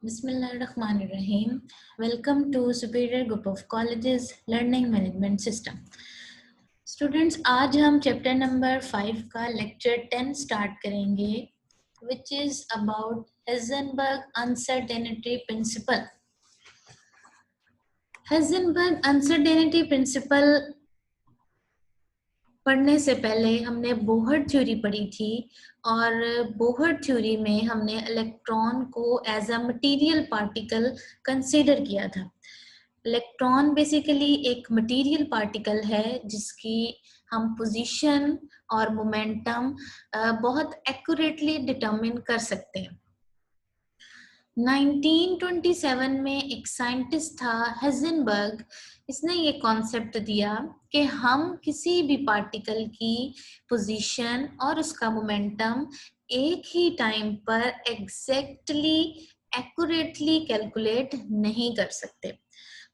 Bismillahirrahmanirrahim. Welcome to Superior Group of Colleges Learning Management System. Students, आज हम chapter number 5 का lecture 10 start करेंगे, which is about Heisenberg uncertainty principle. Heisenberg uncertainty principle पढ़ने से पहले हमने बोहर थ्योरी पढ़ी थी, और बोहर थ्योरी में हमने इलेक्ट्रॉन को as a material particle consider किया था। इलेक्ट्रॉन बेसिकली एक मटेरियल पार्टिकल है जिसकी हम पोजीशन और मोमेंटम बहुत एक्यूरेटली डिटरमिन कर सकते हैं। 1927 में एक साइंटिस्ट था हेज़नबर्ग, इसने ये कॉन्सेप्ट दिया कि हम किसी भी पार्टिकल की पोजीशन और उसका मोमेंटम एक ही टाइम पर एग्जैक्टली एक्यूरेटली कैलकुलेट नहीं कर सकते।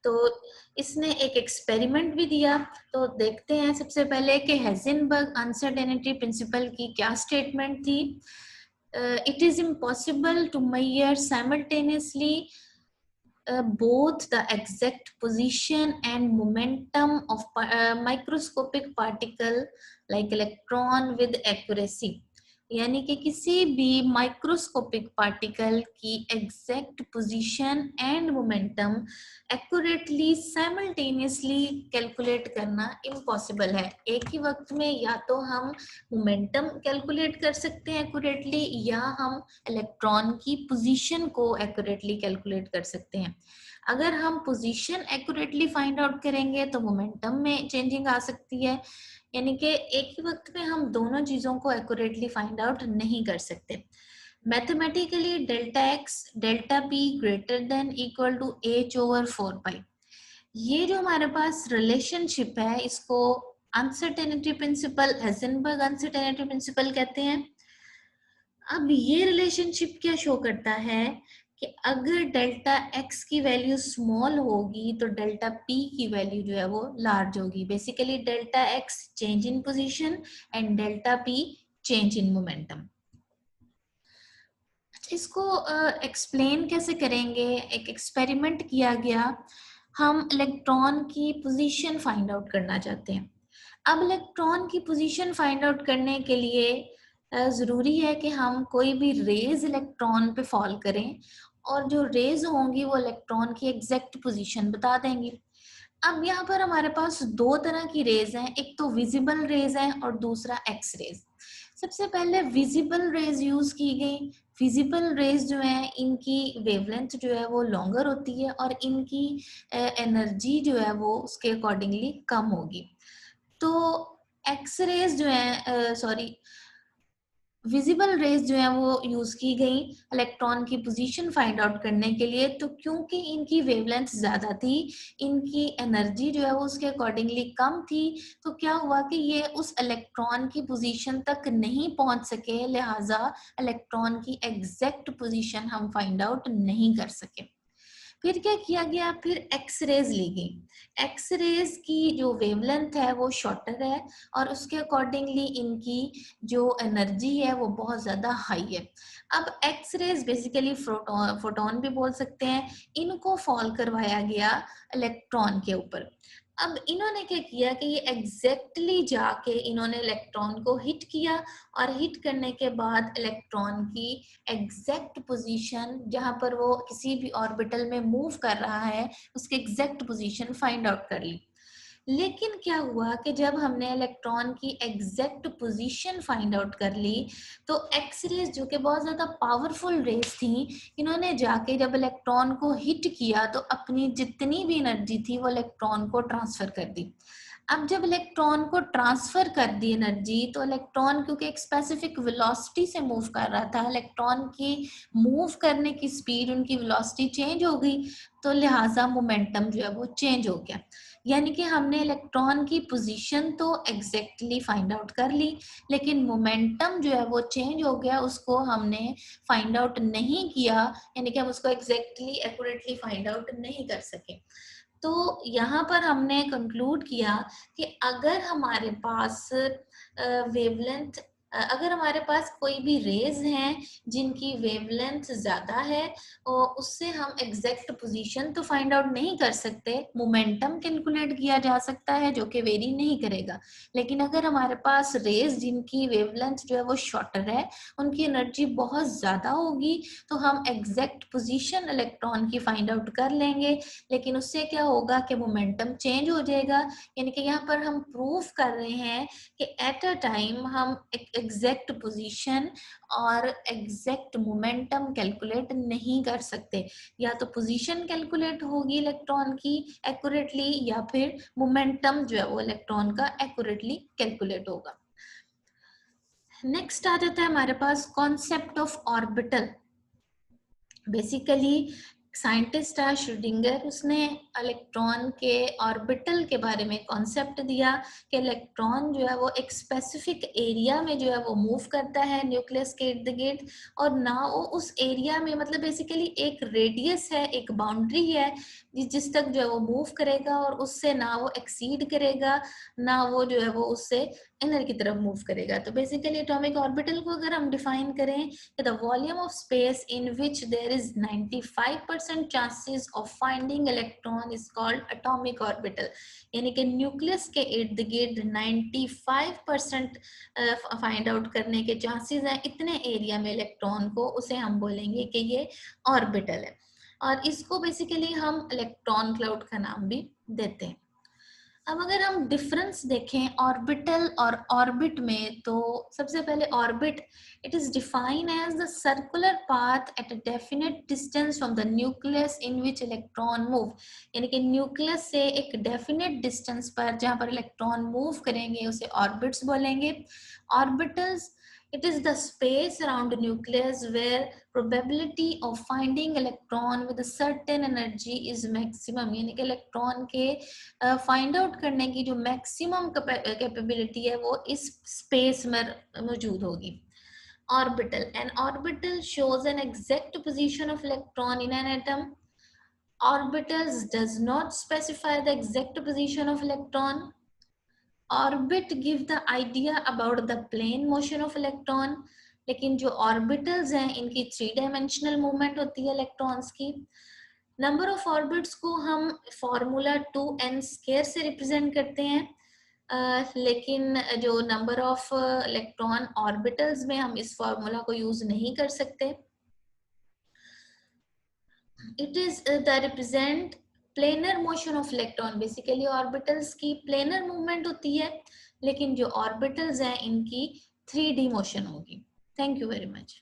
तो इसने एक एक्सपेरिमेंट भी दिया। तो देखते हैं सबसे पहले कि हेज़नबर्ग अनसर्टेनिटी प्रिंसिपल की क्या स्टेटमेंट थी। It is impossible to measure simultaneously both the exact position and momentum of microscopic particle like electron with accuracy। यानी कि किसी भी माइक्रोस्कोपिक पार्टिकल की exact position and momentum accurately simultaneously calculate करना impossible है। एक ही वक्त में या तो हम मोमेंटम कैलकुलेट कर सकते हैं एक्यूरेटली, या हम इलेक्ट्रॉन की पोजीशन को एक्यूरेटली कैलकुलेट कर सकते हैं। अगर हम पोजीशन एक्यूरेटली फाइंड आउट करेंगे तो मोमेंटम में चेंजिंग आ सकती है, यानी कि एक ही वक्त में हम दोनों चीजों को एक्यूरेटली फाइंड आउट नहीं कर सकते। Mathematically delta x delta p greater than equal to h over 4 pi, ये जो हमारे पास रिलेशनशिप है इसको uncertainty principle, Heisenberg uncertainty principle कहते हैं। अब ये रिलेशनशिप क्या शो करता है कि अगर डेल्टा एक्स की वैल्यू स्मॉल होगी तो डेल्टा पी की वैल्यू जो है वो लार्ज होगी। Basically delta x change in position and delta P change in momentum. इसको एक्सप्लेन कैसे करेंगे? एक एक्सपेरिमेंट किया गया, हम इलेक्ट्रॉन की पोजीशन फाइंड आउट करना चाहते हैं। अब इलेक्ट्रॉन की पोजीशन फाइंड आउट करने के लिए ज़रूरी है कि हम कोई भी रेज इलेक्ट्रॉन पे फॉल करें, और जो रेज होंगी वो इलेक्ट्रॉन की एग्जैक्ट पोजीशन बता देंगी। अब यहाँ पर हमारे पास दो तरह की रेज हैं, एक तो विजिबल रेज है और दूसरा एक्स रेज। सबसे पहले विजिबल रेज यूज की गई। विजिबल रेज जो है इनकी वेवलेंथ जो है वो लॉन्गर होती है और इनकी एनर्जी जो है वो उसके अकॉर्डिंगली कम होगी। तो एक्स रेज जो है विजिबल रेज जो है वो यूज की गई इलेक्ट्रॉन की पोजीशन फाइंड आउट करने के लिए। तो क्योंकि इनकी वेवलेंथ ज्यादा थी, इनकी एनर्जी जो है वो उसके अकॉर्डिंगली कम थी, तो क्या हुआ कि ये उस इलेक्ट्रॉन की पोजीशन तक नहीं पहुंच सके, लिहाजा इलेक्ट्रॉन की एग्जैक्ट पोजीशन हम फाइंड आउट नहीं कर सके। फिर क्या किया गया? फिर एक्स रेज ली गई। एक्स रेज की जो वेवलेंथ है वो शॉर्टर है और उसके अकॉर्डिंगली इनकी जो एनर्जी है वो बहुत ज्यादा हाई है। अब एक्स रेज बेसिकली फोटोन भी बोल सकते हैं, इनको फॉल करवाया गया इलेक्ट्रॉन के ऊपर। अब इन्होंने क्या किया कि ये एग्जैक्टली जाके इन्होंने इलेक्ट्रॉन को हिट किया, और हिट करने के बाद इलेक्ट्रॉन की एग्जैक्ट पोजीशन जहां पर वो किसी भी ऑर्बिटल में मूव कर रहा है उसकी एग्जैक्ट पोजीशन फाइंड आउट कर ली। लेकिन क्या हुआ कि जब हमने इलेक्ट्रॉन की एग्जैक्ट पोजीशन फाइंड आउट कर ली, तो एक्स रेज जो कि बहुत ज्यादा पावरफुल रेज थी, इन्होंने जाके जब इलेक्ट्रॉन को हिट किया तो अपनी जितनी भी एनर्जी थी वो इलेक्ट्रॉन को ट्रांसफर कर दी। अब जब इलेक्ट्रॉन को ट्रांसफर कर दी एनर्जी, तो इलेक्ट्रॉन क्योंकि एक स्पेसिफिक वेलोसिटी से मूव कर रहा था, इलेक्ट्रॉन की मूव करने की स्पीड, उनकी वेलोसिटी चेंज हो गई, तो लिहाजा मोमेंटम जो है वो चेंज हो गया। यानी कि हमने इलेक्ट्रॉन की पोजीशन तो एग्जैक्टली फाइंड आउट कर ली, लेकिन मोमेंटम जो है वो चेंज हो गया, उसको हमने फाइंड आउट नहीं किया, यानी कि हम उसको एग्जैक्टली एक्यूरेटली फाइंड आउट नहीं कर सके। तो यहाँ पर हमने कंक्लूड किया कि अगर हमारे पास वेवलेंथ अगर हमारे पास कोई भी रेज हैं जिनकी वेवलेंथ ज़्यादा है और उससे हम एग्जैक्ट पोजीशन तो फाइंड आउट नहीं कर सकते, मोमेंटम कैलकुलेट किया जा सकता है जो कि वेरी नहीं करेगा। लेकिन अगर हमारे पास रेज जिनकी वेवलेंथ जो है वो शॉर्टर है, उनकी एनर्जी बहुत ज़्यादा होगी, तो हम एग्जैक्ट पोजीशन इलेक्ट्रॉन की फाइंड आउट कर लेंगे, लेकिन उससे क्या होगा कि मोमेंटम चेंज हो जाएगा। यानी कि यहाँ पर हम प्रूफ कर रहे हैं कि एट अ टाइम हम एक एग्जैक्ट पोजीशन और एग्जैक्ट मोमेंटम कैलकुलेट नहीं कर सकते। या तो पोजीशन कैलकुलेट होगी इलेक्ट्रॉन की एक्यूरेटली, या फिर मोमेंटम जो है वो इलेक्ट्रॉन का एक्यूरेटली कैलकुलेट होगा। नेक्स्ट आ जाता है हमारे पास concept of orbital. Basically scientist है श्रोडिंगर, उसने इलेक्ट्रॉन के ऑर्बिटल के बारे में कॉन्सेप्ट दिया कि इलेक्ट्रॉन जो है वो एक स्पेसिफिक एरिया में जो है वो मूव करता है न्यूक्लियस के इर्द गिर्द, और ना वो उस एरिया में, मतलब बेसिकली एक रेडियस है, एक बाउंड्री है जिस तक जो है वो मूव करेगा, और उससे ना वो एक्सीड करेगा, ना वो जो है वो उससे इनर की तरफ मूव करेगा। तो बेसिकली एटॉमिक ऑर्बिटल को अगर हम डिफाइन करें, the volume of space in which there is 95% chances of finding electron is called atomic orbital। यानी कि न्यूक्लियस के इर्द गिर्द 95% फाइंड आउट करने के चांसेस हैं इतने एरिया में इलेक्ट्रॉन को, उसे हम बोलेंगे कि ये ऑर्बिटल है। और इसको बेसिकली हम इलेक्ट्रॉन क्लाउड का नाम भी देते हैं। अब अगर हम डिफरेंस देखें ऑर्बिटल और ऑर्बिट में, तो सबसे पहले orbit, it is defined as the circular path at a definite distance from the nucleus in which electron move. यानी कि न्यूक्लियस से एक डेफिनेट डिस्टेंस पर जहां पर इलेक्ट्रॉन मूव करेंगे उसे ऑर्बिट्स बोलेंगे। Orbitals, it is the space around the nucleus where probability of finding electron with a certain energy is maximum। यानी कि इलेक्ट्रॉन के फाइंड आउट करने की जो मैक्सिमम कैपेबिलिटी है वो इस स्पेस में मौजूद होगी। Orbital, N orbital shows an exact position of electron in an atom। Orbitals does not specify the exact position of electron। Orbit give the idea about the plane motion of electron. लेकिन जो orbitals हैं इनकी 3 dimensional movement होती है electrons की। Number of orbits को हम formula 2n square से रिप्रेजेंट करते हैं, लेकिन जो नंबर ऑफ इलेक्ट्रॉन ऑर्बिटल्स में हम इस फॉर्मूला को यूज नहीं कर सकते। It is the represent planar motion of electron. Basically orbitals की प्लेनर मूवमेंट होती है, लेकिन जो ऑर्बिटल्स हैं इनकी 3D मोशन होगी। Thank you very much.